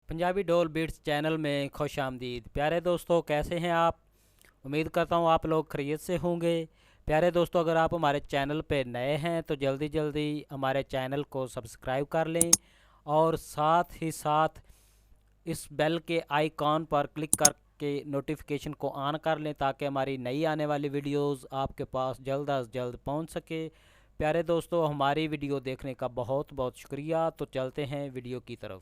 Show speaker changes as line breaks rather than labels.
पंजाबी ढोल beats channel में खुश आमदीद। प्यारे दोस्तों, कैसे हैं आप? उम्मीद करता हूँ आप लोग खैरियत से होंगे। प्यारे दोस्तों, अगर आप हमारे चैनल पे नए हैं तो जल्दी जल्दी हमारे चैनल को सब्सक्राइब कर लें और साथ ही साथ इस बेल के आइकॉन पर क्लिक करके नोटिफिकेशन को ऑन कर लें ताकि हमारी नई आने वाली वीडियोस आपके पास जल्द अज जल्द पहुंच सके। प्यारे दोस्तों, हमारी वीडियो देखने का बहुत बहुत शुक्रिया। तो चलते हैं वीडियो की तरफ।